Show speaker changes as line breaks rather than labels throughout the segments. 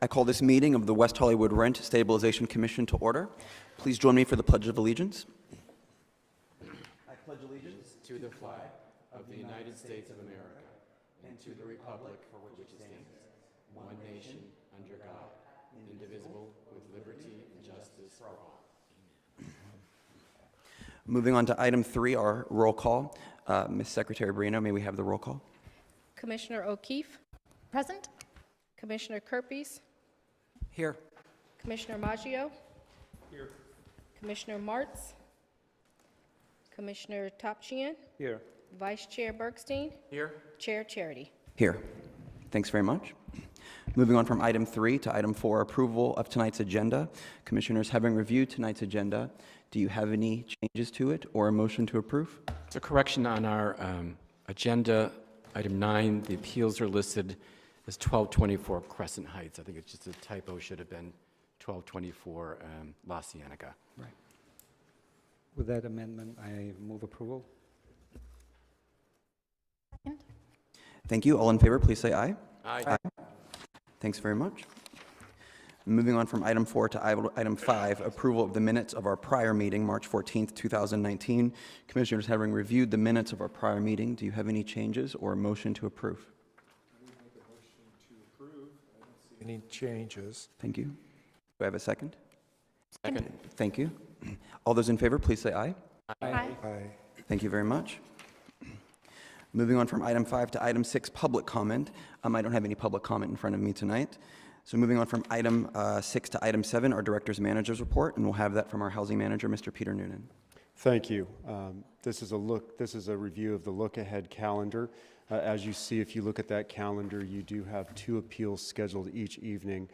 I call this meeting of the West Hollywood Rent Stabilization Commission to order. Please join me for the Pledge of Allegiance.
I pledge allegiance to the flag of the United States of America and to the republic for which it stands, one nation, under God, indivisible, with liberty and justice for all.
Moving on to item 3, our roll call. Ms. Secretary Brino, may we have the roll call?
Commissioner O'Keefe.
Present.
Commissioner Kerpes.
Here.
Commissioner Maggio. Here. Commissioner Martz. Commissioner Topchian.
Here.
Vice Chair Bergstein.
Here.
Chair Charity.
Here. Thanks very much. Moving on from item 3 to item 4, approval of tonight's agenda. Commissioners, having reviewed tonight's agenda, do you have any changes to it or a motion to approve?
It's a correction on our agenda. Item 9, the appeals are listed as 1224 Crescent Heights. I think it's just a typo. Should have been 1224 La Cienega.
Right. With that amendment, I move approval.
Second.
Thank you. All in favor, please say aye.
Aye.
Thanks very much. Moving on from item 4 to item 5, approval of the minutes of our prior meeting, March 14th, 2019. Commissioners, having reviewed the minutes of our prior meeting, do you have any changes or a motion to approve?
I would make a motion to approve. I don't see any changes.
Thank you. Do I have a second?
Second.
Thank you. All those in favor, please say aye.
Aye.
Aye.
Thank you very much. Moving on from item 5 to item 6, public comment. I don't have any public comment in front of me tonight. So moving on from item 6 to item 7, our director's manager's report, and we'll have that from our housing manager, Mr. Peter Noonan.
Thank you. This is a review of the look-ahead calendar. As you see, if you look at that calendar, you do have 2 appeals scheduled each evening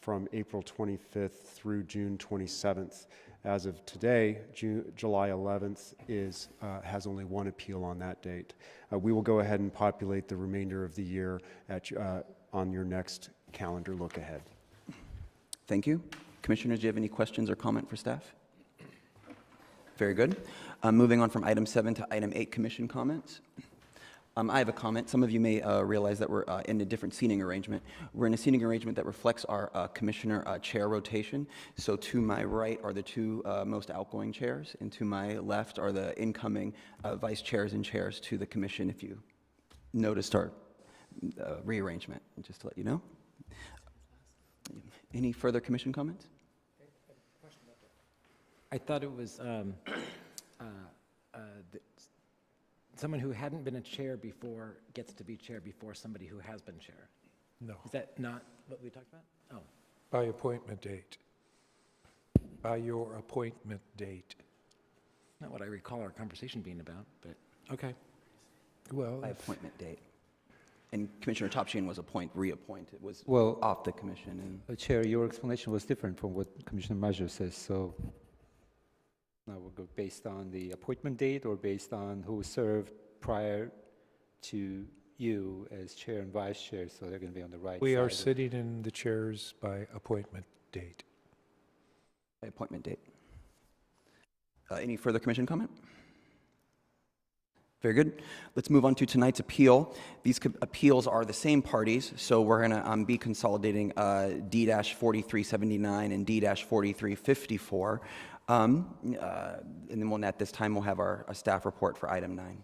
from April 25th through June 27th. As of today, July 11th has only 1 appeal on that date. We will go ahead and populate the remainder of the year on your next calendar look ahead.
Thank you. Commissioners, do you have any questions or comment for staff? Very good. Moving on from item 7 to item 8, commission comments. I have a comment. Some of you may realize that we're in a different seating arrangement. We're in a seating arrangement that reflects our commissioner chair rotation. So to my right are the 2 most outgoing chairs, and to my left are the incoming vice chairs and chairs to the commission, if you noticed our rearrangement, just to let you know. Any further commission comments?
I thought it was someone who hadn't been a chair before gets to be chair before somebody who has been chair.
No,
Is that not what we talked about? Oh,
by appointment date. By your appointment date.
not what I recall our conversation being about, but okay.
Well,
By appointment date. And Commissioner Topchian was reappointed, was
Well,
off the commission. And
Chair, your explanation was different from what Commissioner Maggio says, so now we'll go based on the appointment date or based on who served prior to you as chair and vice chair, so they're going to be on the right
we
side
are
of-
sitting in the chairs by appointment date.
by appointment date. Any further commission comment? Very good. Let's move on to tonight's appeal. These appeals are the same parties, so we're going to be consolidating D-4379 and D-4354. And then at this time, we'll have our staff report for item 9.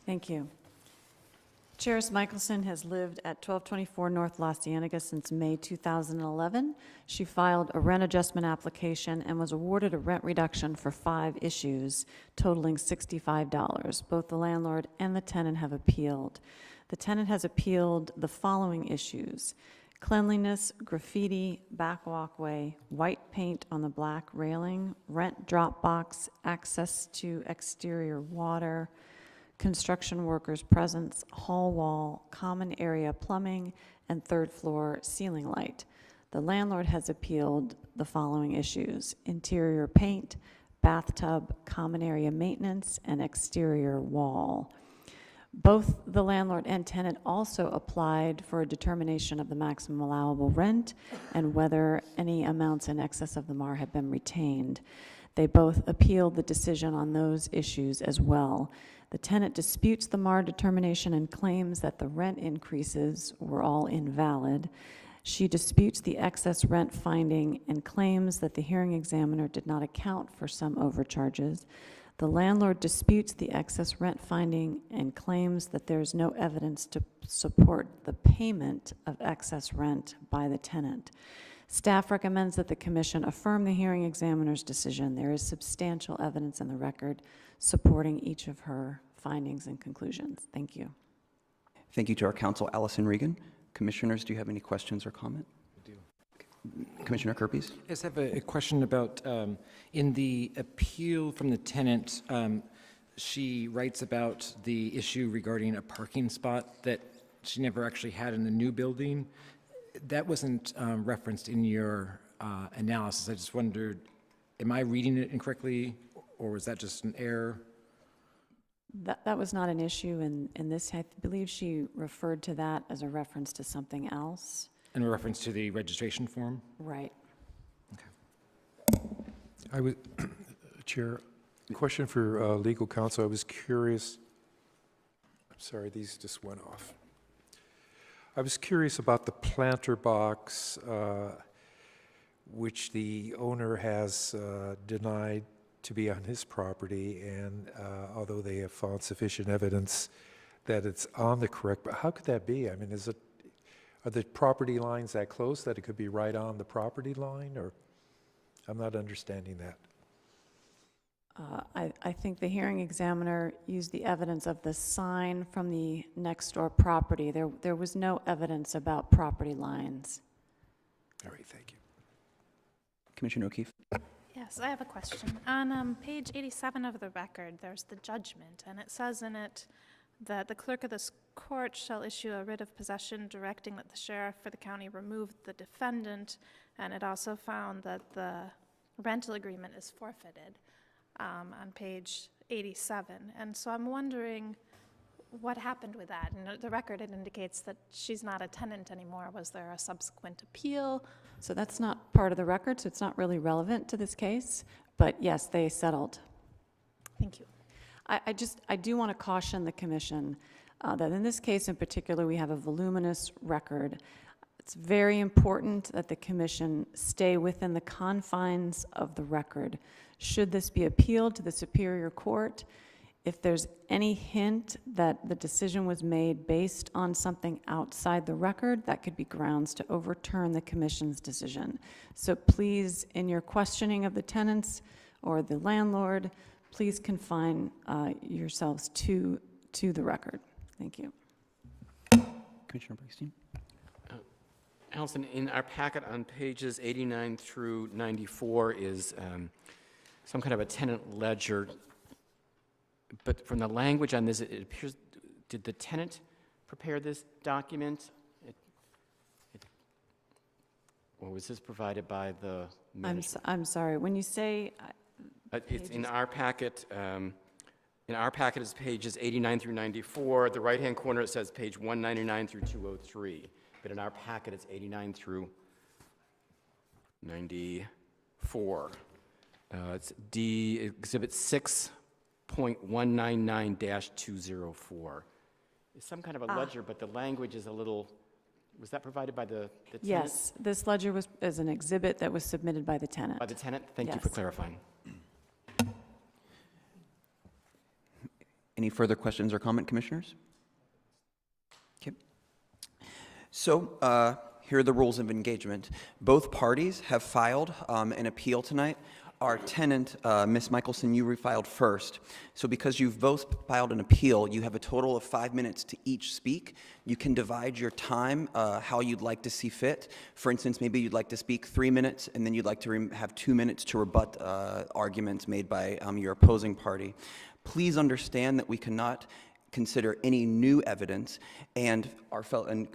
Thank you. Charis Michelson has lived at 1224 North La Cienega since May 2011. She filed a rent adjustment application and was awarded a rent reduction for 5 issues, totaling $65. Both the landlord and the tenant have appealed. The tenant has appealed the following issues: cleanliness, graffiti, back walkway, white paint on the black railing, rent drop box, access to exterior water, construction workers' presence, hall wall, common area plumbing, and 3rd floor ceiling light. The landlord has appealed the following issues: interior paint, bathtub, common area maintenance, and exterior wall. Both the landlord and tenant also applied for a determination of the maximum allowable rent and whether any amounts in excess of the MAR have been retained. They both appealed the decision on those issues as well. The tenant disputes the MAR determination and claims that the rent increases were all invalid. She disputes the excess rent finding and claims that the hearing examiner did not account for some overcharges. The landlord disputes the excess rent finding and claims that there is no evidence to support the payment of excess rent by the tenant. Staff recommends that the commission affirm the hearing examiner's decision. There is substantial evidence in the record supporting each of her findings and conclusions. Thank you.
Thank you to our counsel, Allison Regan. Commissioners, do you have any questions or comment?
I do.
Commissioner Kerpes?
I just have a question about, in the appeal from the tenant, she writes about the issue regarding a parking spot that she never actually had in the new building. That wasn't referenced in your analysis. I just wondered, am I reading it incorrectly, or was that just an error?
That was not an issue in this. I believe she referred to that as a reference to something else.
In reference to the registration form?
Right.
I was, Chair, question for legal counsel. I was curious. I'm sorry, these just went off. I was curious about the planter box, which the owner has denied to be on his property, and although they have found sufficient evidence that it's on the correct, but how could that be? I mean, are the property lines that close that it could be right on the property line, or I'm not understanding that.
I think the hearing examiner used the evidence of the sign from the next door property. There was no evidence about property lines.
All right, thank you.
Commissioner O'Keefe?
Yes, I have a question. On page 87 of the record, there's the judgment, and it says in it that the clerk of this court shall issue a writ of possession directing that the sheriff for the county remove the defendant, and it also found that the rental agreement is forfeited on page 87. And so I'm wondering what happened with that. And the record, it indicates that she's not a tenant anymore. Was there a subsequent appeal?
So that's not part of the record, so it's not really relevant to this case. But yes, they settled.
Thank you.
I do want to caution the commission that in this case in particular, we have a voluminous record. It's very important that the commission stay within the confines of the record. Should this be appealed to the Superior Court, if there's any hint that the decision was made based on something outside the record, that could be grounds to overturn the commission's decision. So please, in your questioning of the tenants or the landlord, please confine yourselves to the record. Thank you.
Commissioner Bergstein?
Allison, in our packet on pages 89 through 94 is some kind of a tenant ledger. But from the language on this, it appears, did the tenant prepare this document? Or was this provided by the manager?
I'm sorry, when you say...
It's in our packet. In our packet is pages 89 through 94. The right-hand corner, it says page 199 through 203. But in our packet, it's 89 through 94. It's Exhibit 6.199-204. It's some kind of a ledger, but the language is a little... Was that provided by the tenant?
Yes, this ledger is an exhibit that was submitted by the tenant.
By the tenant? Thank you for clarifying.
Any further questions or comment, commissioners? Okay. So here are the rules of engagement. Both parties have filed an appeal tonight. Our tenant, Ms. Michelson, you refiled first. So because you've both filed an appeal, you have a total of 5 minutes to each speak. You can divide your time how you'd like to see fit. For instance, maybe you'd like to speak 3 minutes, and then you'd like to have 2 minutes to rebut arguments made by your opposing party. Please understand that we cannot consider any new evidence, and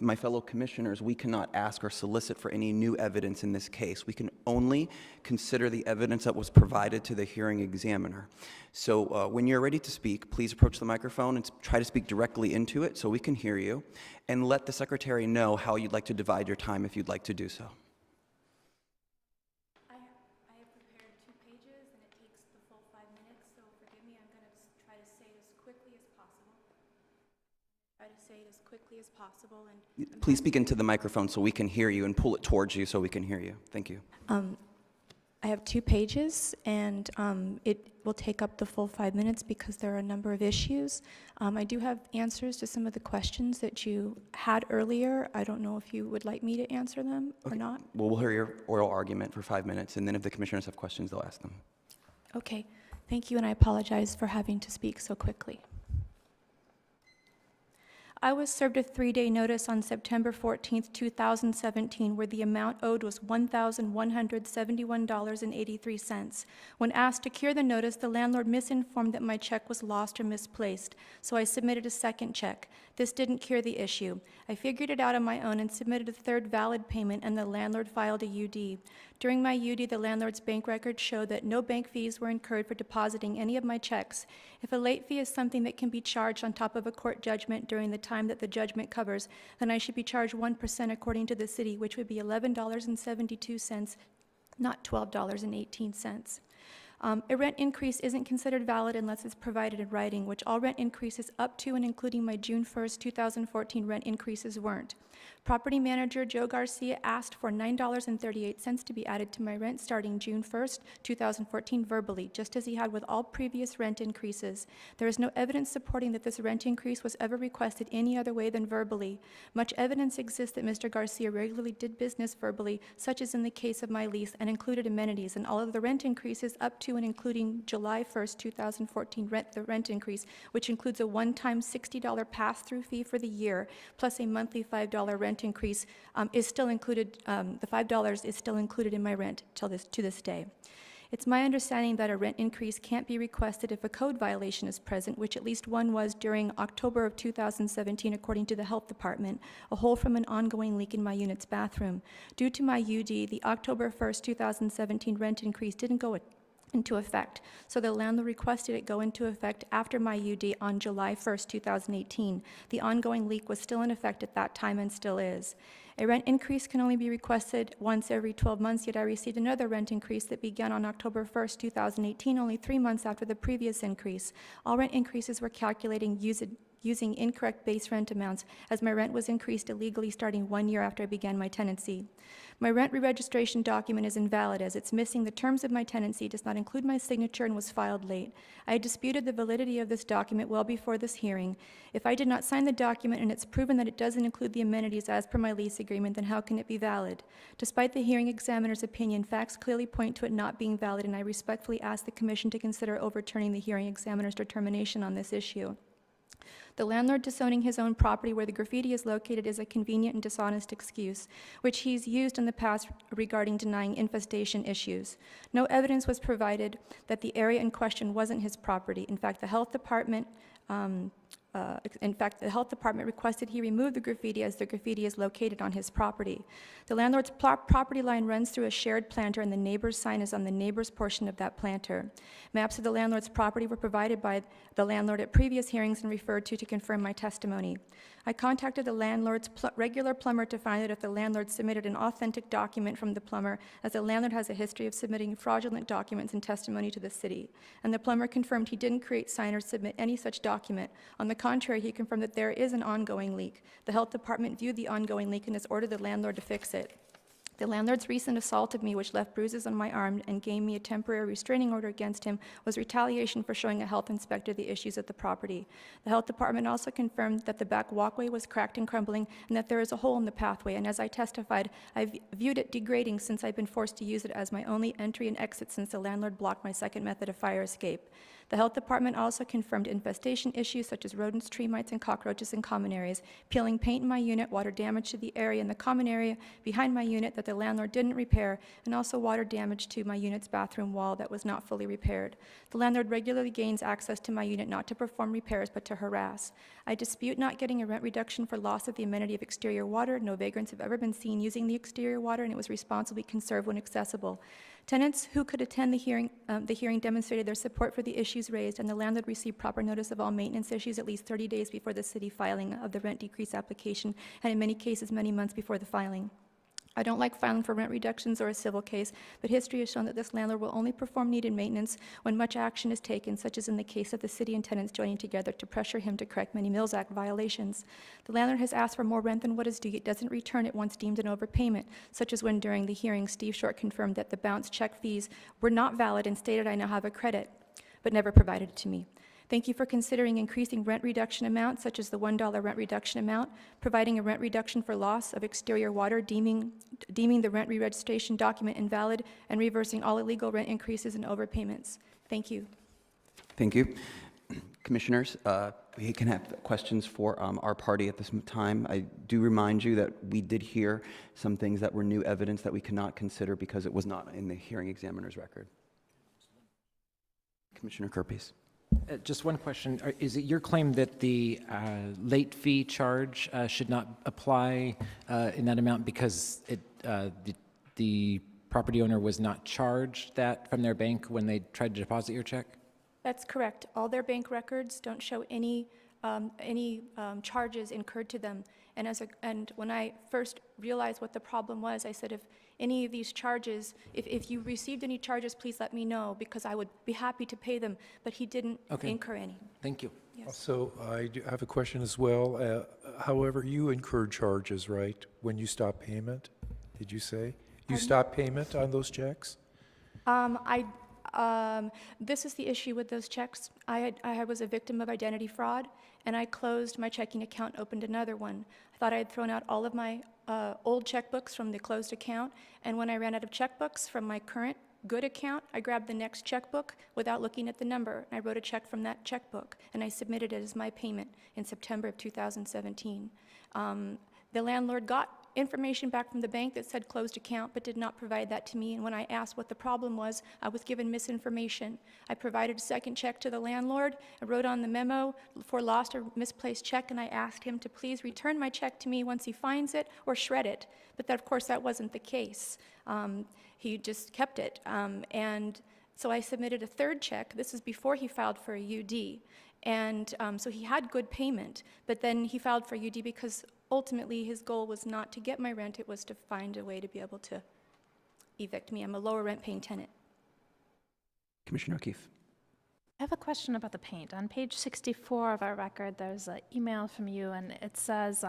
my fellow commissioners, we cannot ask or solicit for any new evidence in this case. We can only consider the evidence that was provided to the hearing examiner. So when you're ready to speak, please approach the microphone and try to speak directly into it so we can hear you, and let the secretary know how you'd like to divide your time if you'd like to do so.
I have prepared 2 pages, and it takes
quickly as possible. Try to say it as quickly as possible. And
Please speak into the microphone so we can hear you, and pull it towards you so we can hear you. Thank you.
I have 2 pages, and it will take up the full 5 minutes because there are a number of issues. I do have answers to some of the questions that you had earlier. I don't know if you would like me to answer them or not.
Well, we'll hear your oral argument for 5 minutes, and then if the commissioners have questions, they'll ask them.
Okay, thank you, and I apologize for having to speak so quickly. I was served a 3-day notice on September 14th, 2017, where the amount owed was $1,171.83. When asked to cure the notice, the landlord misinformed that my check was lost or misplaced, so I submitted a second check. This didn't cure the issue. I figured it out on my own and submitted a third valid payment, and the landlord filed a UD. During my UD, the landlord's bank records showed that no bank fees were incurred for depositing any of my checks. If a late fee is something that can be charged on top of a court judgment during the time that the judgment covers, then I should be charged 1% according to the city, which would be $11.72, not $12.18. A rent increase isn't considered valid unless it's provided in writing, which all rent increases up to and including my June 1st, 2014 rent increases weren't. Property manager Joe Garcia asked for $9.38 to be added to my rent starting June 1st, 2014 verbally, just as he had with all previous rent increases. There is no evidence supporting that this rent increase was ever requested any other way than verbally. Much evidence exists that Mr. Garcia regularly did business verbally, such as in the case of my lease, and included amenities, and all of the rent increases up to and including July 1st, 2014 the rent increase, which includes a one-time $60 pass-through fee for the year, plus a monthly $5 rent increase, is still included. The $5 is still included in my rent to this day. It's my understanding that a rent increase can't be requested if a code violation is present, which at least one was during October of 2017, according to the health department, a hole from an ongoing leak in my unit's bathroom. Due to my UD, the October 1st, 2017 rent increase didn't go into effect, so the landlord requested it go into effect after my UD on July 1st, 2018. The ongoing leak was still in effect at that time and still is. A rent increase can only be requested once every 12 months, yet I received another rent increase that began on October 1st, 2018, only 3 months after the previous increase. All rent increases were calculating using incorrect base rent amounts, as my rent was increased illegally starting 1 year after I began my tenancy. My rent re-registration document is invalid as it's missing the terms of my tenancy, does not include my signature, and was filed late. I disputed the validity of this document well before this hearing. If I did not sign the document and it's proven that it doesn't include the amenities as per my lease agreement, then how can it be valid? Despite the hearing examiner's opinion, facts clearly point to it not being valid, and I respectfully ask the Commission to consider overturning the hearing examiner's determination on this issue. The landlord disowning his own property where the graffiti is located is a convenient and dishonest excuse, which he's used in the past regarding denying infestation issues. No evidence was provided that the area in question wasn't his property. In fact, the health department requested he remove the graffiti as the graffiti is located on his property. The landlord's property line runs through a shared planter, and the neighbor's sign is on the neighbor's portion of that planter. Maps of the landlord's property were provided by the landlord at previous hearings and referred to confirm my testimony. I contacted the landlord's regular plumber to find out if the landlord submitted an authentic document from the plumber, as the landlord has a history of submitting fraudulent documents and testimony to the city. And the plumber confirmed he didn't create, sign, or submit any such document. On the contrary, he confirmed that there is an ongoing leak. The health department viewed the ongoing leak and has ordered the landlord to fix it. The landlord's recent assault of me, which left bruises on my arm and gave me a temporary restraining order against him, was retaliation for showing a health inspector the issues at the property. The health department also confirmed that the back walkway was cracked and crumbling and that there is a hole in the pathway, and as I testified, I viewed it degrading since I've been forced to use it as my only entry and exit since the landlord blocked my second method of fire escape. The health department also confirmed infestation issues such as rodents, tree mites, and cockroaches in common areas, peeling paint in my unit, water damage to the area in the common area behind my unit that the landlord didn't repair, and also water damage to my unit's bathroom wall that was not fully repaired. The landlord regularly gains access to my unit not to perform repairs but to harass. I dispute not getting a rent reduction for loss of the amenity of exterior water. No vagrants have ever been seen using the exterior water, and it was responsibly conserved when accessible. Tenants who could attend the hearing demonstrated their support for the issues raised, and the landlord received proper notice of all maintenance issues at least 30 days before the city filing of the rent decrease application, and in many cases, many months before the filing. I don't like filing for rent reductions or a civil case, but history has shown that this landlord will only perform needed maintenance when much action is taken, such as in the case of the city and tenants joining together to pressure him to correct many Mills Act violations. The landlord has asked for more rent than what is due, yet doesn't return it once deemed an overpayment, such as when during the hearing, Steve Short confirmed that the bounce check fees were not valid and stated I now have a credit, but never provided it to me. Thank you for considering increasing rent reduction amounts, such as the $1 rent reduction amount, providing a rent reduction for loss of exterior water, deeming the rent re-registration document invalid, and reversing all illegal rent increases and overpayments. Thank you.
Thank you. Commissioners, we can have questions for our party at this time. I do remind you that we did hear some things that were new evidence that we cannot consider because it was not in the hearing examiner's record. Commissioner Kerpies.
Just one question. Is it your claim that the late fee charge should not apply in that amount because the property owner was not charged that from their bank when they tried to deposit your check?
That's correct. All their bank records don't show any charges incurred to them. And when I first realized what the problem was, I said, if any of these charges, if you received any charges, please let me know, because I would be happy to pay them. But he didn't incur any.
Thank you.
Yes.
So I do have a question as well. However, you incurred charges, right, when you stopped payment? Did you say? You stopped payment on those checks?
This is the issue with those checks. I was a victim of identity fraud, and I closed my checking account, opened another one. I thought I had thrown out all of my old checkbooks from the closed account, and when I ran out of checkbooks from my current good account, I grabbed the next checkbook without looking at the number, and I wrote a check from that checkbook, and I submitted it as my payment in September of 2017. The landlord got information back from the bank that said closed account, but did not provide that to me. And when I asked what the problem was, I was given misinformation. I provided a second check to the landlord. I wrote on the memo for lost or misplaced check, and I asked him to please return my check to me once he finds it or shred it. But that, of course, that wasn't the case. He just kept it. And so I submitted a third check. This is before he filed for a UD. And so he had good payment, but then he filed for UD because ultimately his goal was not to get my rent, it was to find a way to be able to evict me. I'm a lower rent paying tenant.
Commissioner O'Keefe.
I have a question about the paint. On page 64 of our record, there's an email from you, and it says,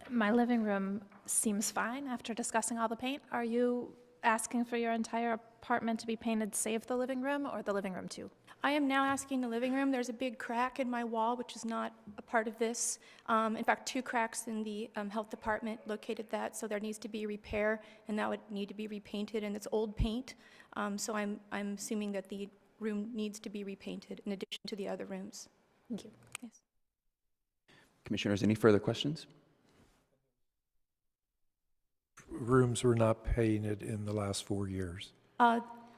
my living room seems fine after discussing all the paint. Are you asking for your entire apartment to be painted save the living room, or the living room too?
I am now asking the living room. There's a big crack in my wall, which is not a part of this. In fact, 2 cracks in the health department located that, so there needs to be repair, and that would need to be repainted, and it's old paint. So I'm assuming that the room needs to be repainted in addition to the other rooms. Thank you. Yes.
Commissioners, any further questions?
Rooms were not painted in the last 4 years.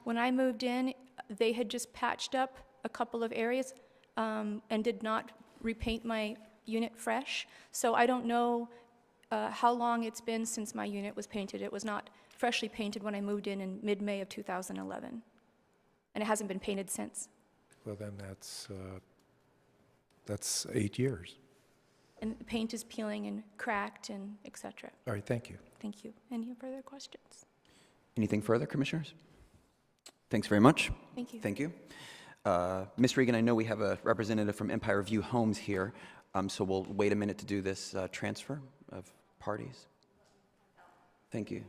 When I moved in, they had just patched up a couple of areas and did not repaint my unit fresh. So I don't know how long it's been since my unit was painted. It was not freshly painted when I moved in mid-May of 2011. And it hasn't been painted since.
Well, then that's 8 years.
And the paint is peeling and cracked and et cetera.
All right, thank you.
Thank you. Any further questions?
Anything further, Commissioners? Thanks very much.
Thank you.
Thank you. Ms. Regan, I know we have a representative from Empire View Homes here, so we'll wait a minute to do this transfer of parties. Thank you.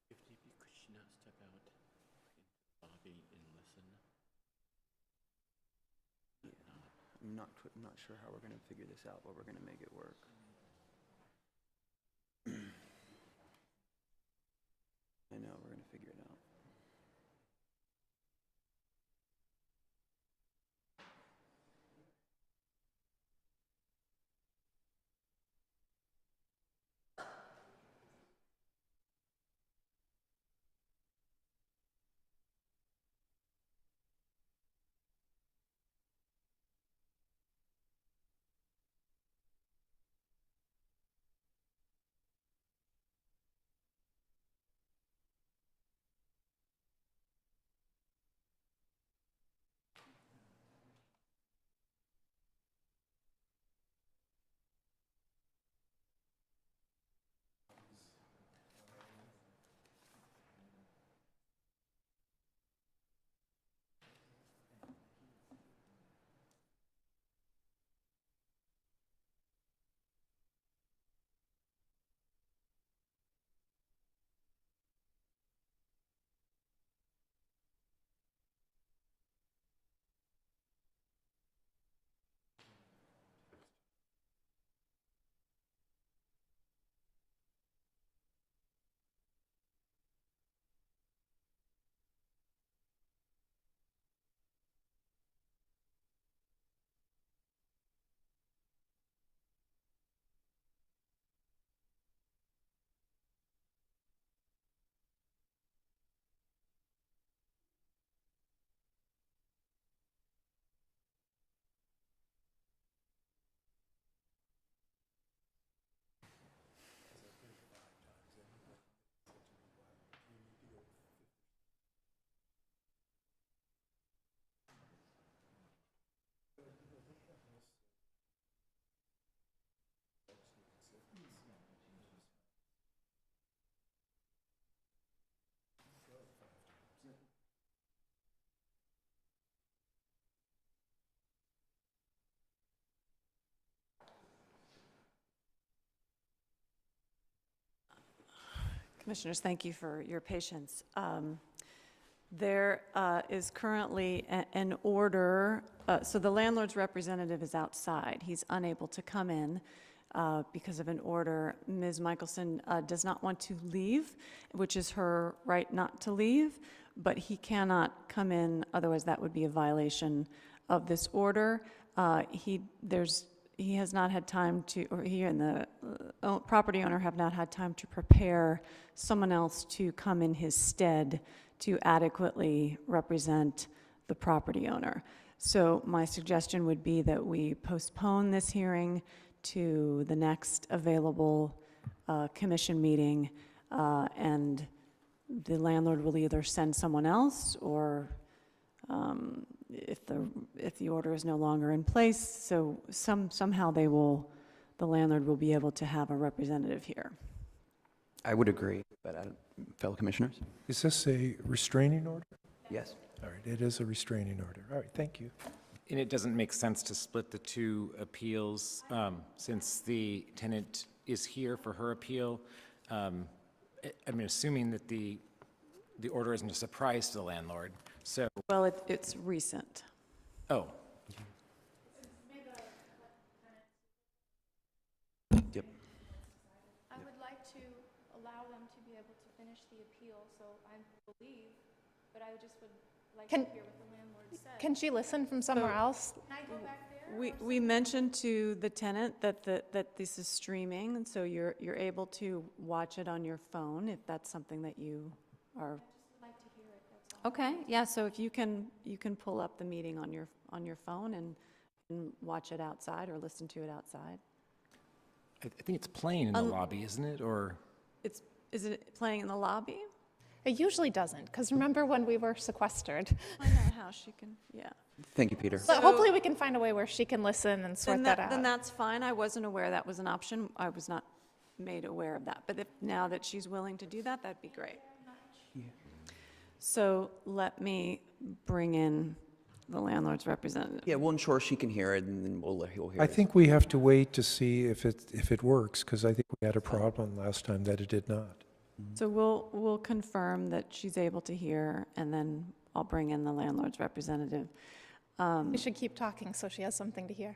Could she not step out in the lobby and listen?
I'm not sure how we're going to figure this out, but we're going to make it work. I know, we're going to figure it out.
Commissioners, thank you for your patience. There is currently an order, so the landlord's representative is outside. He's unable to come in because of an order. Ms. Michelson does not want to leave, which is her right not to leave, but he cannot come in, otherwise that would be a violation of this order. He has not had time to, or he and the property owner have not had time to prepare someone else to come in his stead to adequately represent the property owner. So my suggestion would be that we postpone this hearing to the next available commission meeting, and the landlord will either send someone else, or if the order is no longer in place, so somehow the landlord will be able to have a representative here.
I would agree, but fellow commissioners?
Is this a restraining order?
Yes.
All right, it is a restraining order. All right, thank you.
And it doesn't make sense to split the two appeals, since the tenant is here for her appeal. I'm assuming that the order isn't a surprise to the landlord, so,
Well, it's recent.
oh,
Yep.
I would like to allow them to be able to finish the appeal, so I believe, but I just would like to hear what the landlord said.
Can she listen from somewhere else?
Can I go back there?
We mentioned to the tenant that this is streaming, and so you're able to watch it on your phone if that's something that you are.
I'd just like to hear it, that's all.
Okay, yeah, so if you can pull up the meeting on your phone and watch it outside or listen to it outside.
I think it's playing in the lobby, isn't it, or?
Is it playing in the lobby?
It usually doesn't, because remember when we were sequestered?
I know how she can, yeah.
Thank you, Peter.
But hopefully we can find a way where she can listen and sort that out.
Then that's fine. I wasn't aware that was an option. I was not made aware of that. But now that she's willing to do that, that'd be great. So let me bring in the landlord's representative.
Yeah, we'll ensure she can hear it, and then he'll hear it.
I think we have to wait to see if it works, because I think we had a problem last time that it did not.
So we'll confirm that she's able to hear, and then I'll bring in the landlord's representative.
We should keep talking so she has something to hear.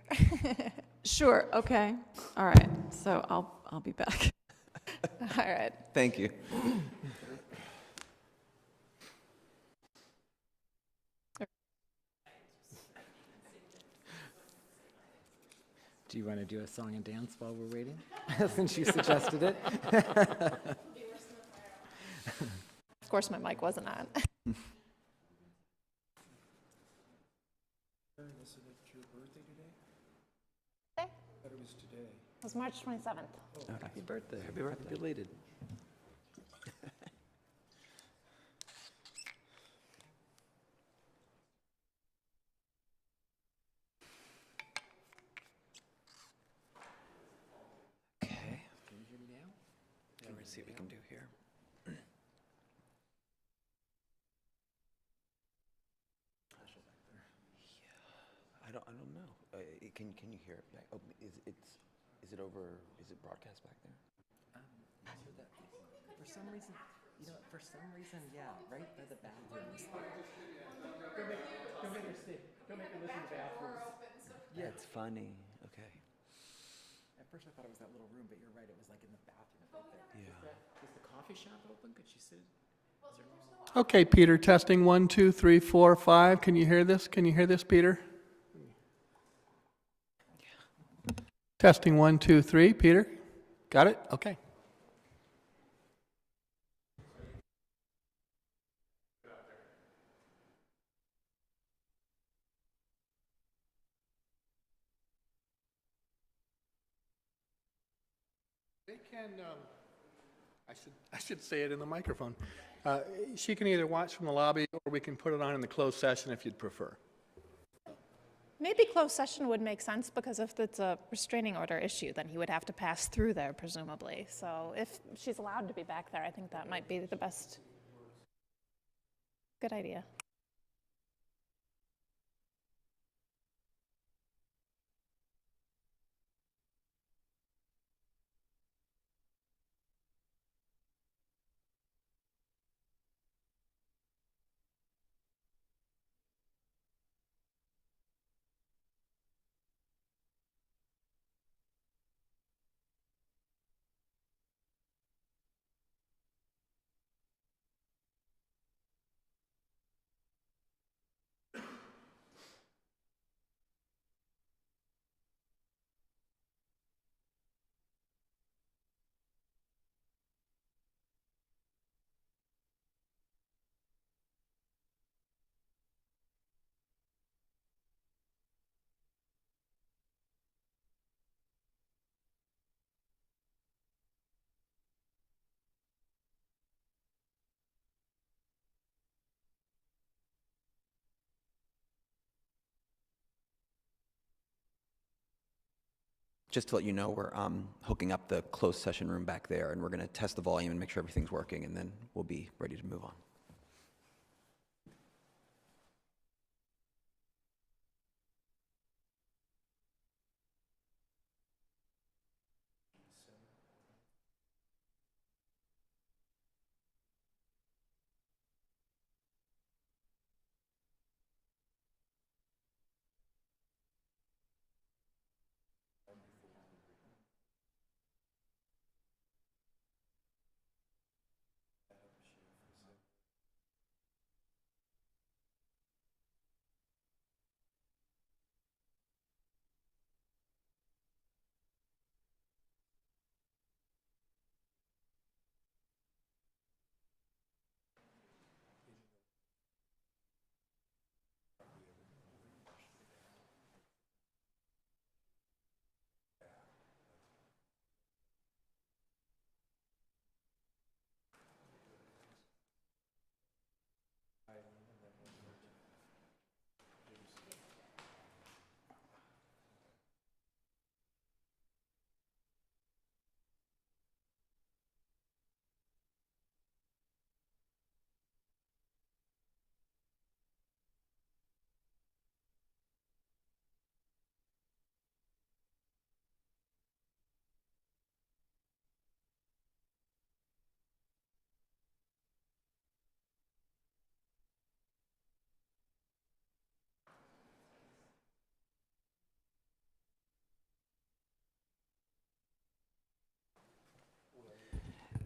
Sure, okay. All right, so I'll be back.
All right.
Thank you.
Do you want to do a song and dance while we're waiting, since you suggested it?
Of course, my mic wasn't on. It was March 27th.
Happy birthday. Happy birthday. Belated.
Okay.
Can you hear me now?
Let me see what we can do here. I don't know. Can you hear it back? Oh, is it over? Is it broadcast back there?
For some reason, yeah, right by the bathrooms. Don't make her stay. Don't make her listen to the bathrooms.
Yeah, it's funny. Okay.
At first I thought it was that little room, but you're right, it was like in the bathroom right there.
Yeah.
Is the coffee shop open? Could she sit?
Okay, Peter, testing 1, 2, 3, 4, 5. Can you hear this? Can you hear this, Peter? Testing 1, 2, 3. Peter? Got it? Okay. They can, I should say it in the microphone. She can either watch from the lobby, or we can put it on in the closed session if you'd prefer.
Maybe closed session would make sense, because if it's a restraining order issue, then he would have to pass through there, presumably. So if she's allowed to be back there, I think that might be the best. Good idea.
Just to let you know, we're hooking up the closed session room back there, and we're going to test the volume and make sure everything's working, and then we'll be ready to move on.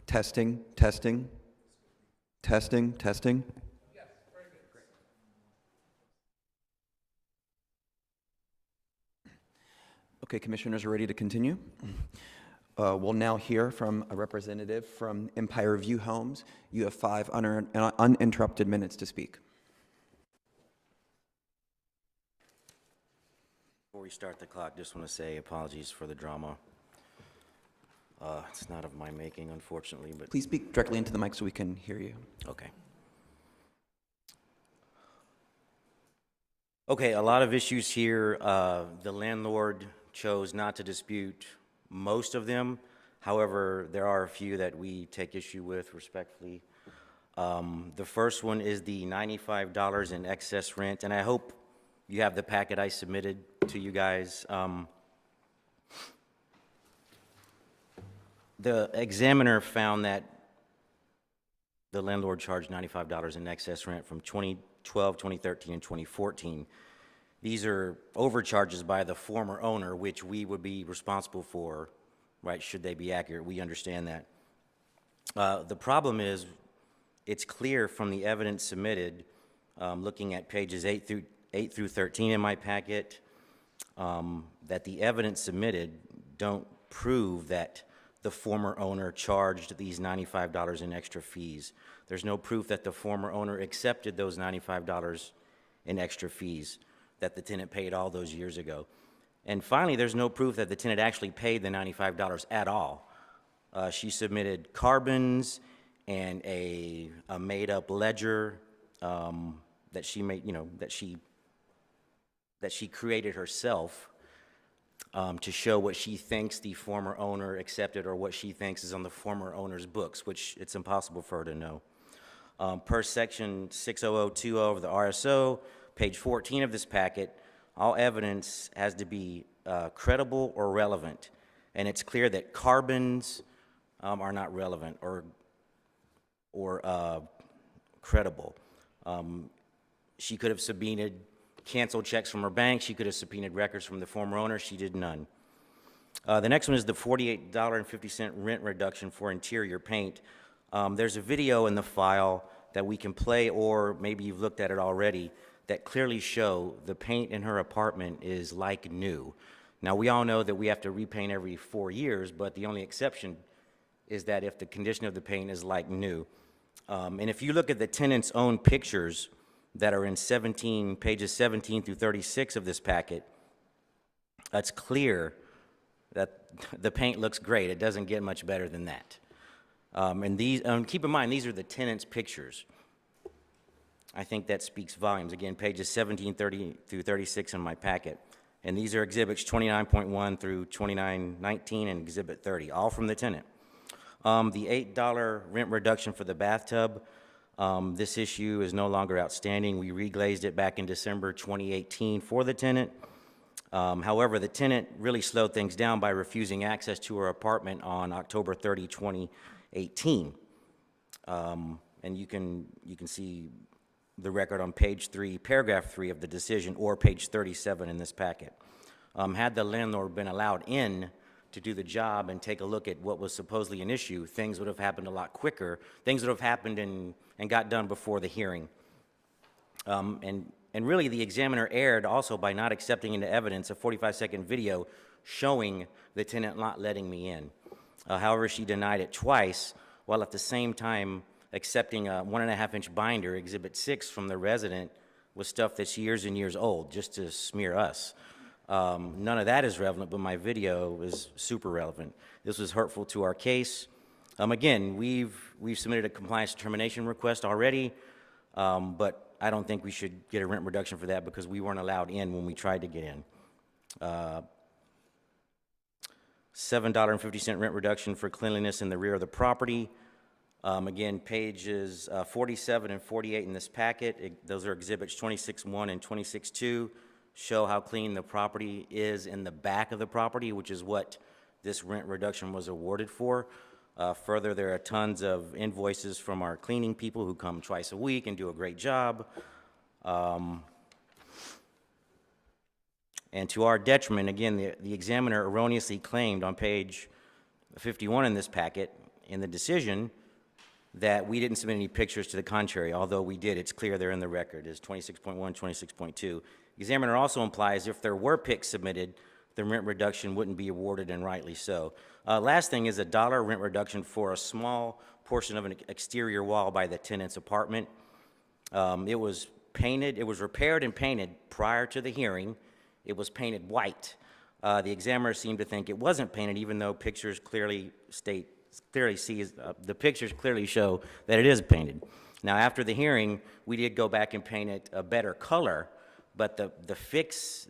Testing, testing, testing, testing. Okay, commissioners are ready to continue. We'll now hear from a representative from Empire View Homes. You have 5 uninterrupted minutes to speak.
Before we start the clock, just want to say apologies for the drama. It's not of my making, unfortunately, but...
Please speak directly into the mic so we can hear you.
Okay. Okay, a lot of issues here. The landlord chose not to dispute most of them. However, there are a few that we take issue with respectfully. The first one is the $95 in excess rent, and I hope you have the packet I submitted to you guys. The examiner found that the landlord charged $95 in excess rent from 2012, 2013, and 2014. These are overcharges by the former owner, which we would be responsible for, right, should they be accurate. We understand that. The problem is, it's clear from the evidence submitted, looking at pages 8 through 13 in my packet, that the evidence submitted don't prove that the former owner charged these $95 in extra fees. There's no proof that the former owner accepted those $95 in extra fees that the tenant paid all those years ago. And finally, there's no proof that the tenant actually paid the $95 at all. She submitted carbons and a made-up ledger that she made, that she created herself to show what she thinks the former owner accepted or what she thinks is on the former owner's books, which it's impossible for her to know. Per section 60020 of the RSO, page 14 of this packet, all evidence has to be credible or relevant. And it's clear that carbons are not relevant or credible. She could have subpoenaed canceled checks from her bank. She could have subpoenaed records from the former owner. She did none. The next one is the $48.50 rent reduction for interior paint. There's a video in the file that we can play, or maybe you've looked at it already, that clearly show the paint in her apartment is like new. Now, we all know that we have to repaint every 4 years, but the only exception is that if the condition of the paint is like new. And if you look at the tenant's own pictures that are in pages 17 through 36 of this packet, it's clear that the paint looks great. It doesn't get much better than that. And keep in mind, these are the tenant's pictures. I think that speaks volumes. Again, pages 17 through 36 in my packet. And these are exhibits 29.1 through 2919 and exhibit 30, all from the tenant. The $8 rent reduction for the bathtub, this issue is no longer outstanding. We reglazed it back in December 2018 for the tenant. However, the tenant really slowed things down by refusing access to her apartment on October 30, 2018. And you can see the record on page 3, paragraph 3 of the decision, or page 37 in this packet. Had the landlord been allowed in to do the job and take a look at what was supposedly an issue, things would have happened a lot quicker. Things would have happened and got done before the hearing. And really, the examiner erred also by not accepting into evidence a 45-second video showing the tenant not letting me in. However, she denied it twice, while at the same time accepting a 1.5-inch binder, Exhibit 6, from the resident with stuff that's years and years old, just to smear us. None of that is relevant, but my video is super relevant. This was hurtful to our case. Again, we've submitted a compliance determination request already, but I don't think we should get a rent reduction for that because we weren't allowed in when we tried to get in. $7.50 rent reduction for cleanliness in the rear of the property. Again, pages 47 and 48 in this packet, those are exhibits 26.1 and 26.2, show how clean the property is in the back of the property, which is what this rent reduction was awarded for. Further, there are tons of invoices from our cleaning people who come twice a week and do a great job. And to our detriment, again, the examiner erroneously claimed on page 51 in this packet, in the decision, that we didn't submit any pictures to the contrary, although we did. It's clear they're in the record. It's 26.1, 26.2. The examiner also implies if there were pics submitted, the rent reduction wouldn't be awarded, and rightly so. Last thing is $1 rent reduction for a small portion of an exterior wall by the tenant's apartment. It was painted, it was repaired and painted prior to the hearing. It was painted white. The examiner seemed to think it wasn't painted, even though pictures clearly the pictures clearly show that it is painted. Now, after the hearing, we did go back and paint it a better color, but the fix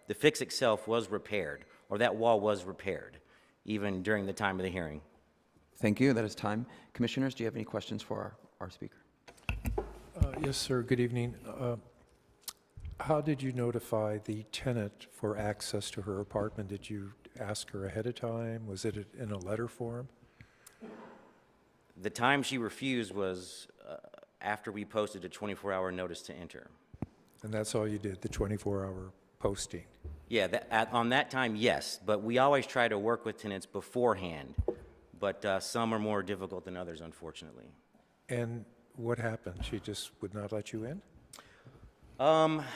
itself was repaired, or that wall was repaired, even during the time of the hearing.
Thank you. That is time. Commissioners, do you have any questions for our speaker?
Yes, sir. Good evening. How did you notify the tenant for access to her apartment? Did you ask her ahead of time? Was it in a letter form?
The time she refused was after we posted a 24-hour notice to enter.
And that's all you did, the 24-hour posting?
Yeah, on that time, yes, but we always try to work with tenants beforehand, but some are more difficult than others, unfortunately.
And what happened? She just would not let you in?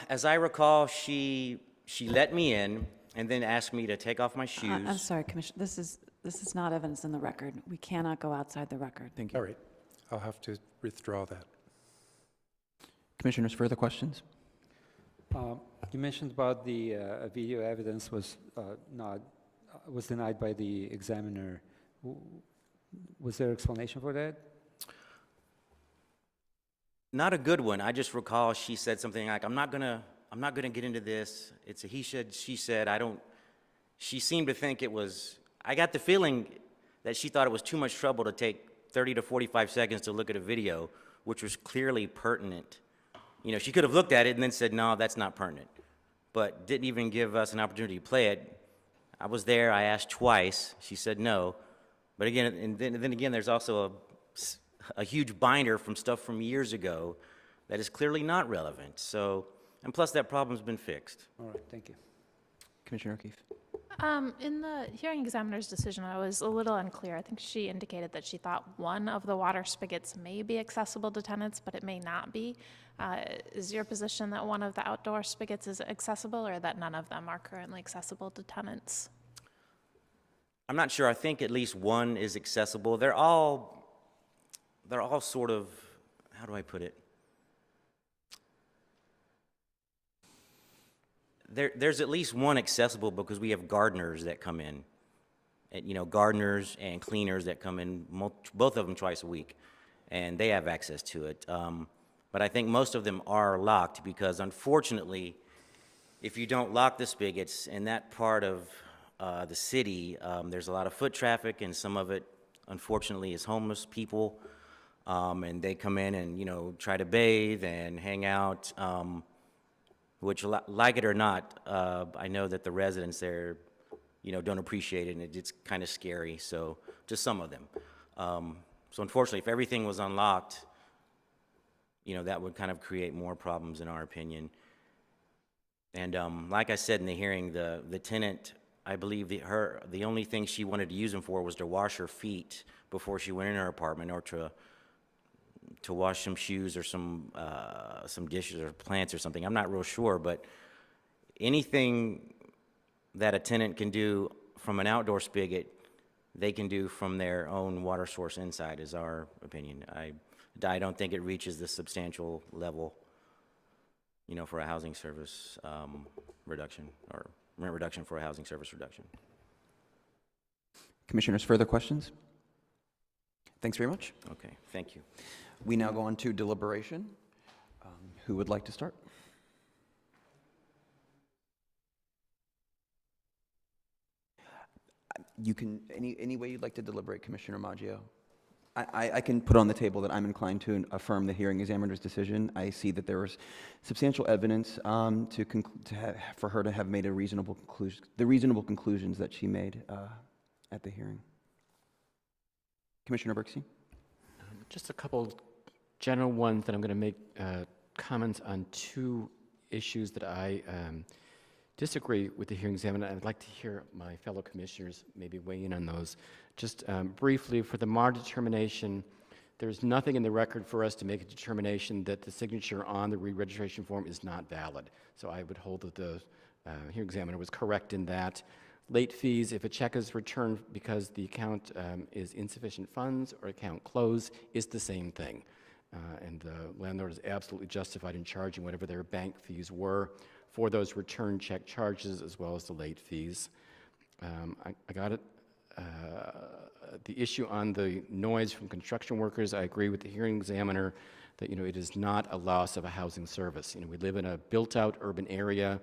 As I recall, she let me in and then asked me to take off my shoes.
I'm sorry, Commissioner, this is not evidence in the record. We cannot go outside the record.
Thank you.
All right. I'll have to withdraw that.
Commissioners, further questions?
You mentioned about the video evidence was denied by the examiner. Was there an explanation for that?
Not a good one. I just recall she said something like, I'm not gonna get into this. It's a he said, she said. She seemed to think it was, I got the feeling that she thought it was too much trouble to take 30 to 45 seconds to look at a video, which was clearly pertinent. You know, she could have looked at it and then said, no, that's not pertinent, but didn't even give us an opportunity to play it. I was there, I asked twice, she said no. But again, and then again, there's also a huge binder from stuff from years ago that is clearly not relevant. So, and plus that problem's been fixed.
All right, thank you.
Commissioner O'Keefe.
In the hearing examiner's decision, I was a little unclear. I think she indicated that she thought one of the water spigots may be accessible to tenants, but it may not be. Is your position that one of the outdoor spigots is accessible, or that none of them are currently accessible to tenants?
I'm not sure. I think at least one is accessible. They're all sort of, how do I put it? There's at least one accessible because we have gardeners that come in, and, you know, gardeners and cleaners that come in, both of them twice a week, and they have access to it. But I think most of them are locked because, unfortunately, if you don't lock the spigots in that part of the city, there's a lot of foot traffic, and some of it, unfortunately, is homeless people. And they come in and, try to bathe and hang out, which, like it or not, I know that the residents there, don't appreciate it, and it's kind of scary, so, just some of them. So unfortunately, if everything was unlocked, that would kind of create more problems in our opinion. And like I said in the hearing, the tenant, I believe the only thing she wanted to use them for was to wash her feet before she went in her apartment, or to wash some shoes or some dishes or plants or something. I'm not real sure, but anything that a tenant can do from an outdoor spigot, they can do from their own water source inside, is our opinion. I don't think it reaches the substantial level, for a housing service reduction, or rent reduction for a housing service reduction.
Commissioners, further questions? Thanks very much.
Okay, thank you.
We now go on to deliberation. Who would like to start? You can, any way you'd like to deliberate, Commissioner Maggio. I can put on the table that I'm inclined to affirm the hearing examiner's decision. I see that there was substantial evidence for her to have made a reasonable conclusion, the reasonable conclusions that she made at the hearing. Commissioner Berkstein?
Just a couple general ones that I'm going to make comments on two issues that I disagree with the hearing examiner. I'd like to hear my fellow commissioners maybe weigh in on those. Just briefly, for the MAR determination, there's nothing in the record for us to make a determination that the signature on the re-registration form is not valid. So I would hold that the hearing examiner was correct in that. Late fees, if a check is returned because the account is insufficient funds or account closed, is the same thing. And the landlord is absolutely justified in charging whatever their bank fees were for those return check charges, as well as the late fees. I got it. The issue on the noise from construction workers, I agree with the hearing examiner that, it is not a loss of a housing service. We live in a built-out urban area.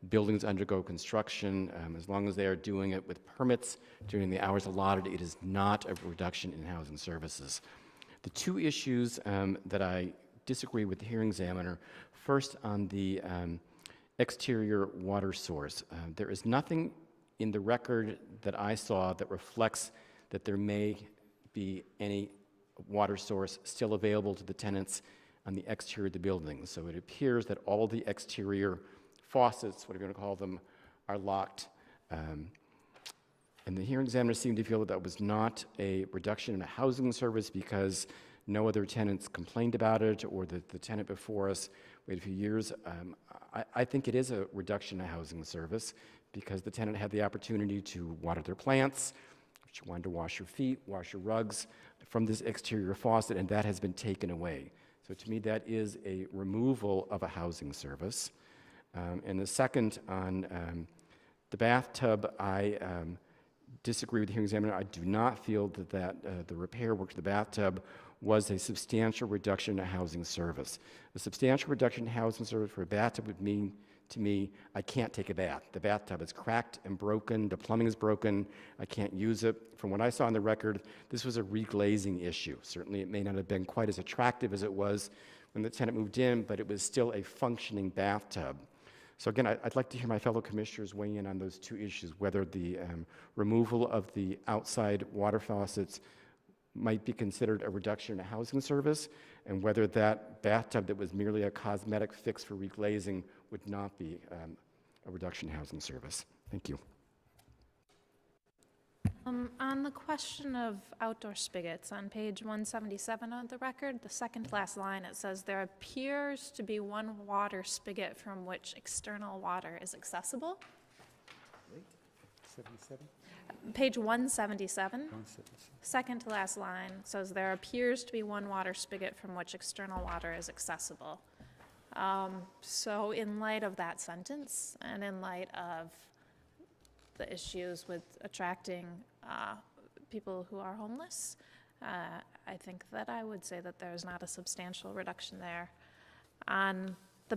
Buildings undergo construction. As long as they are doing it with permits during the hours allotted, it is not a reduction in housing services. The two issues that I disagree with the hearing examiner, first on the exterior water source. There is nothing in the record that I saw that reflects that there may be any water source still available to the tenants on the exterior of the building. So it appears that all the exterior faucets, whatever you want to call them, are locked. And the hearing examiner seemed to feel that that was not a reduction in a housing service because no other tenants complained about it, or that the tenant before us waited a few years. I think it is a reduction in a housing service because the tenant had the opportunity to water their plants, if she wanted to wash her feet, wash her rugs from this exterior faucet, and that has been taken away. So to me, that is a removal of a housing service. And the second, on the bathtub, I disagree with the hearing examiner. I do not feel that the repair work to the bathtub was a substantial reduction in a housing service. A substantial reduction in housing service for a bathtub would mean, to me, I can't take a bath. The bathtub is cracked and broken, the plumbing is broken, I can't use it. From what I saw on the record, this was a reglazing issue. Certainly it may not have been quite as attractive as it was when the tenant moved in, but it was still a functioning bathtub. So again, I'd like to hear my fellow commissioners weigh in on those two issues, whether the removal of the outside water faucets might be considered a reduction in a housing service, and whether that bathtub that was merely a cosmetic fix for reglazing would not be a reduction in housing service. Thank you.
On the question of outdoor spigots, on page 177 of the record, the second last line, it says, there appears to be one water spigot from which external water is accessible.
77?
Page 177,
177.
second to last line, says, there appears to be one water spigot from which external water is accessible. So in light of that sentence, and in light of the issues with attracting people who are homeless, I think that I would say that there's not a substantial reduction there. On the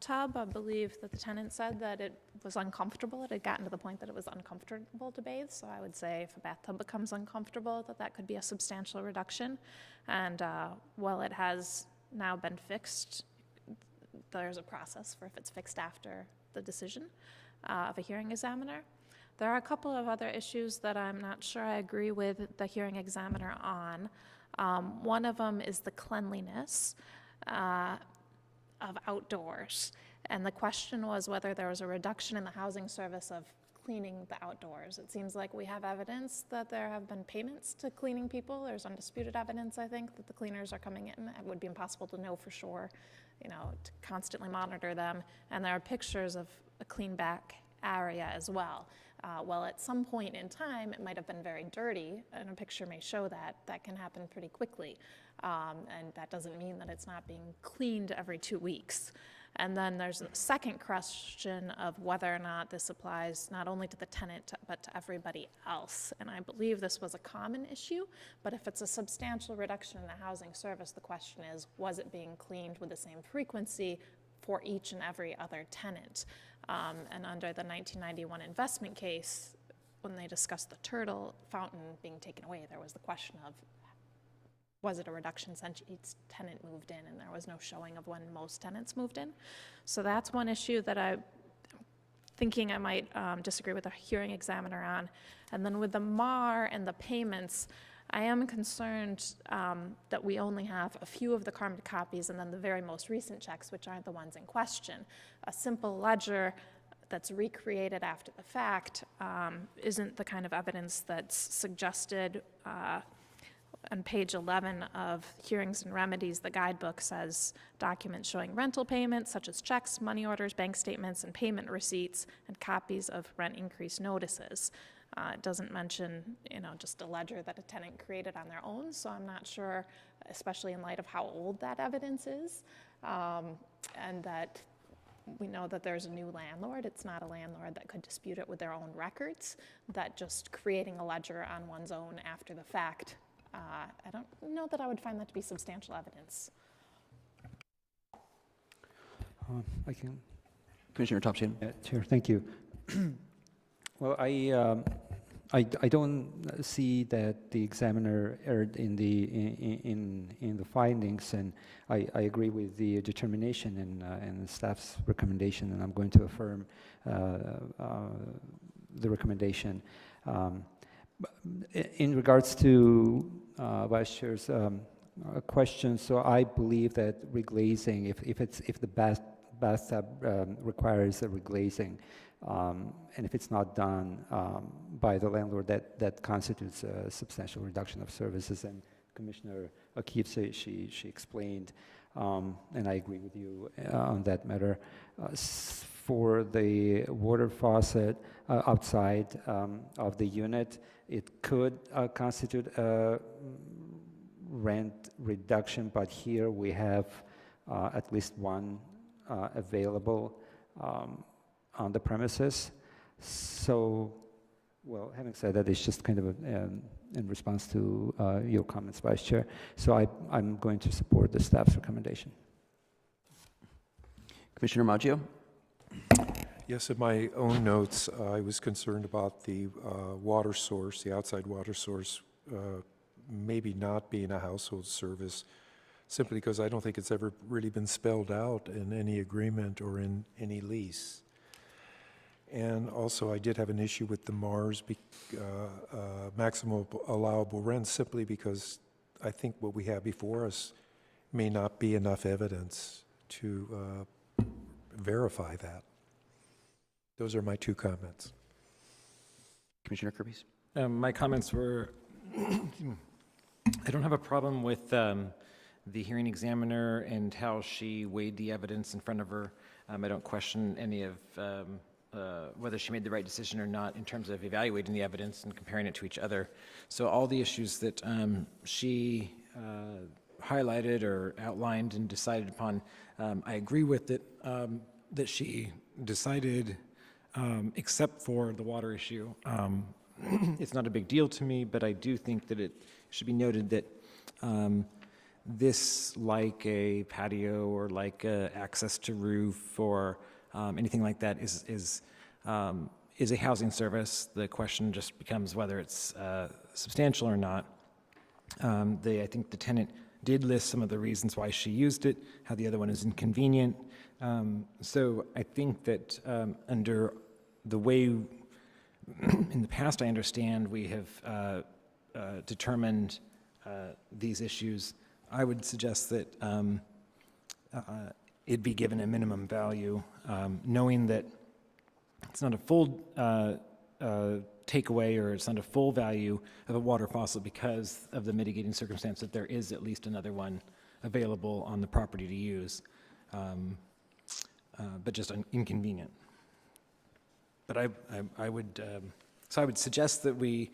bathtub, I believe that the tenant said that it was uncomfortable. It had gotten to the point that it was uncomfortable to bathe. So I would say if a bathtub becomes uncomfortable, that could be a substantial reduction. And while it has now been fixed, there's a process for if it's fixed after the decision of a hearing examiner. There are a couple of other issues that I'm not sure I agree with the hearing examiner on. One of them is the cleanliness of outdoors. And the question was whether there was a reduction in the housing service of cleaning the outdoors. It seems like we have evidence that there have been payments to cleaning people. There's undisputed evidence, I think, that the cleaners are coming in. It would be impossible to know for sure, to constantly monitor them. And there are pictures of a clean back area as well. Well, at some point in time, it might have been very dirty, and a picture may show that. That can happen pretty quickly. And that doesn't mean that it's not being cleaned every 2 weeks. And then there's a second question of whether or not this applies not only to the tenant, but to everybody else. And I believe this was a common issue, but if it's a substantial reduction in the housing service, the question is, was it being cleaned with the same frequency for each and every other tenant? And under the 1991 investment case, when they discussed the turtle fountain being taken away, there was the question of, was it a reduction since each tenant moved in? And there was no showing of when most tenants moved in. So that's one issue that I'm thinking I might disagree with the hearing examiner on. And then with the MAR and the payments, I am concerned that we only have a few of the carbon copies and then the very most recent checks, which aren't the ones in question. A simple ledger that's recreated after the fact isn't the kind of evidence that's suggested. On page 11 of Hearings and Remedies, the guidebook says documents showing rental payments such as checks, money orders, bank statements, and payment receipts, and copies of rent increase notices. It doesn't mention, just a ledger that a tenant created on their own, so I'm not sure, especially in light of how old that evidence is, and that we know that there's a new landlord. It's not a landlord that could dispute it with their own records, that just creating a ledger on one's own after the fact, I don't know that I would find that to be substantial evidence.
I can.
Commissioner Topshin.
Chair, thank you. Well, I don't see that the examiner erred in the findings, and I agree with the determination and the staff's recommendation, and I'm going to affirm the recommendation. In regards to Vice Chair's question, so I believe that reglazing, if the bathtub requires a reglazing, and if it's not done by the landlord, that constitutes a substantial reduction of services. And Commissioner O'Keefe, she explained, and I agree with you on that matter. For the water faucet outside of the unit, it could constitute a rent reduction, but here we have at least one available on the premises. So, well, having said that, it's just kind of in response to your comments, Vice Chair. So I'm going to support the staff's recommendation.
Commissioner Maggio.
Yes, in my own notes, I was concerned about the water source, the outside water source, maybe not being a household service, simply because I don't think it's ever really been spelled out in any agreement or in any lease. And also, I did have an issue with the MARS, maximum allowable rent, simply because I think what we have before us may not be enough evidence to verify that. Those are my two comments.
Commissioner Kirby's.
My comments were, I don't have a problem with the hearing examiner and how she weighed the evidence in front of her. I don't question any of whether she made the right decision or not in terms of evaluating the evidence and comparing it to each other. So all the issues that she highlighted or outlined and decided upon, I agree with it, that she decided, except for the water issue. It's not a big deal to me, but I do think that it should be noted that this, like a patio or like access to roof or anything like that, is a housing service. The question just becomes whether it's substantial or not. I think the tenant did list some of the reasons why she used it, how the other one is inconvenient. So I think that under the way in the past I understand we have determined these issues, I would suggest that it be given a minimum value, knowing that it's not a full takeaway, or it's not a full value of a water faucet because of the mitigating circumstance that there is at least another one available on the property to use, but just inconvenient. But I would suggest that we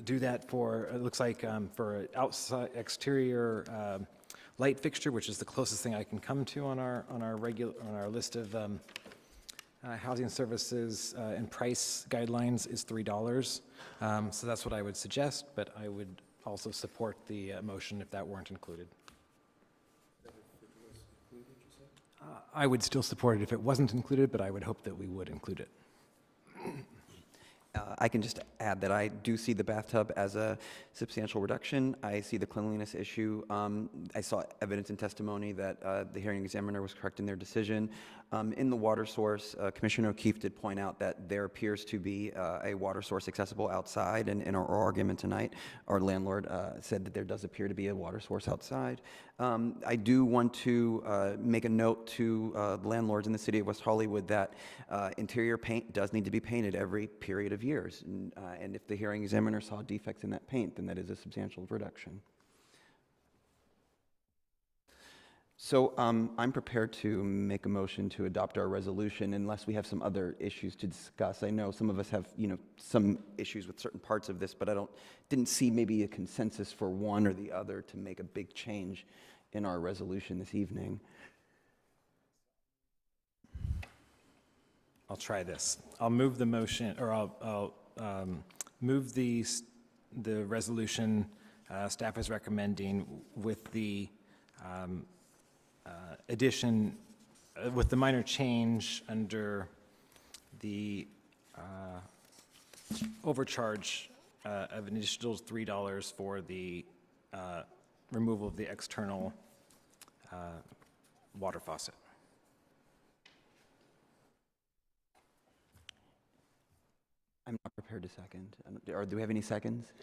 do that for, it looks like for an outside exterior light fixture, which is the closest thing I can come to on our list of housing services and price guidelines is $3. So that's what I would suggest, but I would also support the motion if that weren't included. I would still support it if it wasn't included, but I would hope that we would include it.
I can just add that I do see the bathtub as a substantial reduction. I see the cleanliness issue. I saw evidence and testimony that the hearing examiner was correct in their decision. In the water source, Commissioner O'Keefe did point out that there appears to be a water source accessible outside, and in our argument tonight, our landlord said that there does appear to be a water source outside. I do want to make a note to the landlords in the city of West Hollywood that interior paint does need to be painted every period of years. And if the hearing examiner saw defects in that paint, then that is a substantial reduction. So I'm prepared to make a motion to adopt our resolution unless we have some other issues to discuss. I know some of us have, some issues with certain parts of this, but I didn't see maybe a consensus for one or the other to make a big change in our resolution this evening.
I'll try this. I'll move the motion, or I'll move the resolution staff is recommending with the addition, with the minor change under the overcharge of an additional $3 for the removal of the external water faucet.
I'm not prepared to second. Or do we have any seconds?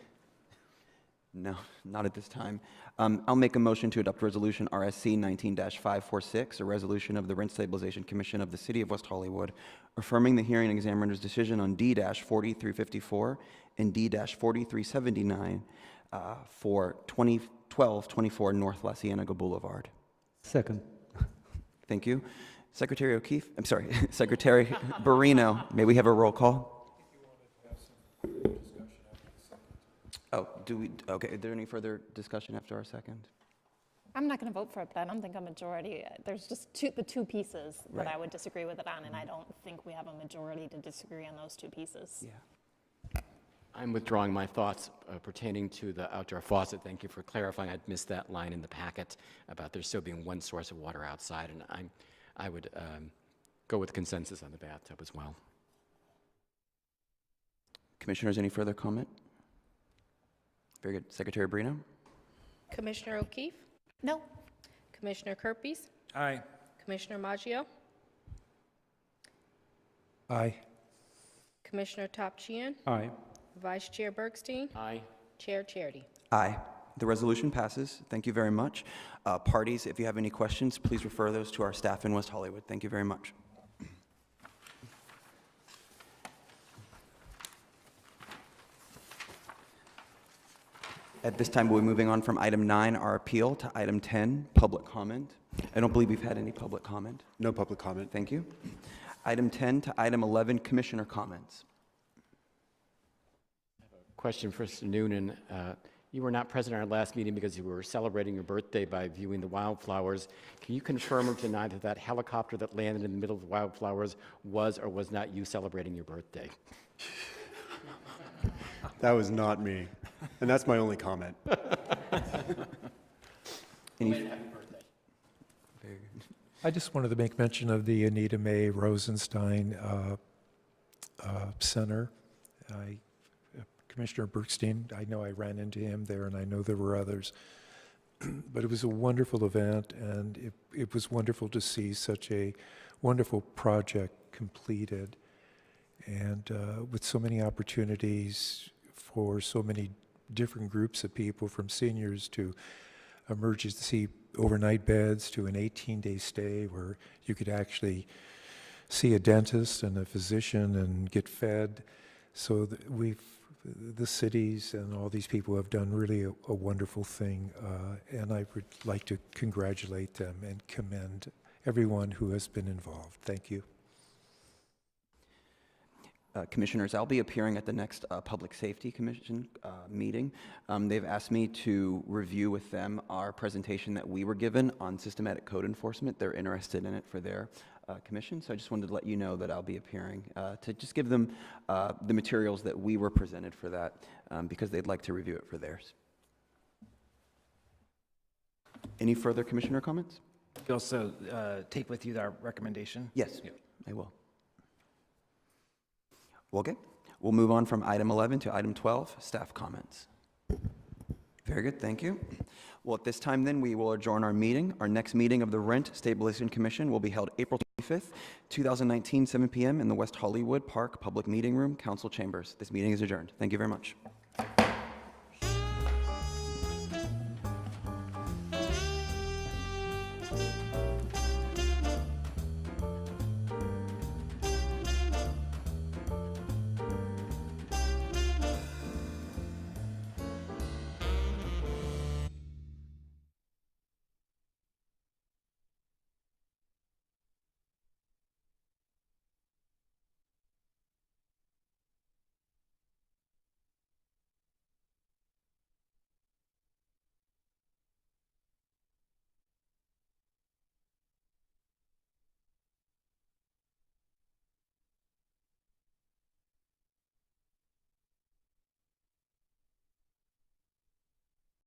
No, not at this time. I'll make a motion to adopt Resolution RSC 19-546, a resolution of the Rent Stabilization Commission of the City of West Hollywood, affirming the hearing examiner's decision on D-4354 and D-4379 for 1224 North La Cienega Boulevard.
Second.
Thank you. Secretary O'Keefe, I'm sorry, Secretary Barino, may we have a roll call? Oh, okay, is there any further discussion after our second?
I'm not going to vote for it, but I don't think a majority, there's just the two pieces that I would disagree with it on, and I don't think we have a majority to disagree on those two pieces.
Yeah.
I'm withdrawing my thoughts pertaining to the outdoor faucet. Thank you for clarifying. I'd missed that line in the packet about there still being one source of water outside, and I would go with consensus on the bathtub as well.
Commissioners, any further comment? Very good. Secretary Barino?
Commissioner O'Keefe?
No.
Commissioner Kerpes?
Aye.
Commissioner Maggio?
Aye.
Commissioner Topchian?
Aye.
Vice Chair Bergstein?
Aye.
Chair Charity.
Aye. The resolution passes. Thank you very much. Parties, if you have any questions, please refer those to our staff in West Hollywood. Thank you very much. At this time, we'll be moving on from item 9, our appeal, to item 10, public comment. I don't believe we've had any public comment.
No public comment.
Thank you. Item 10 to item 11, commissioner comments.
Question for Mr. Noonan. You were not present at our last meeting because you were celebrating your birthday by viewing the wildflowers. Can you confirm or deny that that helicopter that landed in the middle of the wildflowers was or was not you celebrating your birthday?
That was not me. And that's my only comment.
Any,
Happy birthday.
very good.
I just wanted to make mention of the Anita Mae Rosenstein Center. Commissioner Bergstein, I know I ran into him there, and I know there were others. But it was a wonderful event, and it was wonderful to see such a wonderful project completed, and with so many opportunities for so many different groups of people, from seniors to emergency overnight beds to an 18-day stay where you could actually see a dentist and a physician and get fed. So the cities and all these people have done really a wonderful thing, and I would like to congratulate them and commend everyone who has been involved. Thank you.
Commissioners, I'll be appearing at the next Public Safety Commission meeting. They've asked me to review with them our presentation that we were given on systematic code enforcement. They're interested in it for their commission, so I just wanted to let you know that I'll be appearing to just give them the materials that we were presented for that, because they'd like to review it for theirs. Any further commissioner comments?
You also take with you our recommendation?
Yes, I will. Well, okay, we'll move on from item 11 to item 12, staff comments. Very good, thank you. Well, at this time then, we will adjourn our meeting. Our next meeting of the Rent Stabilization Commission will be held April 25th, 2019, 7 p.m. in the West Hollywood Park Public Meeting Room, Council Chambers. This meeting is adjourned. Thank you very much.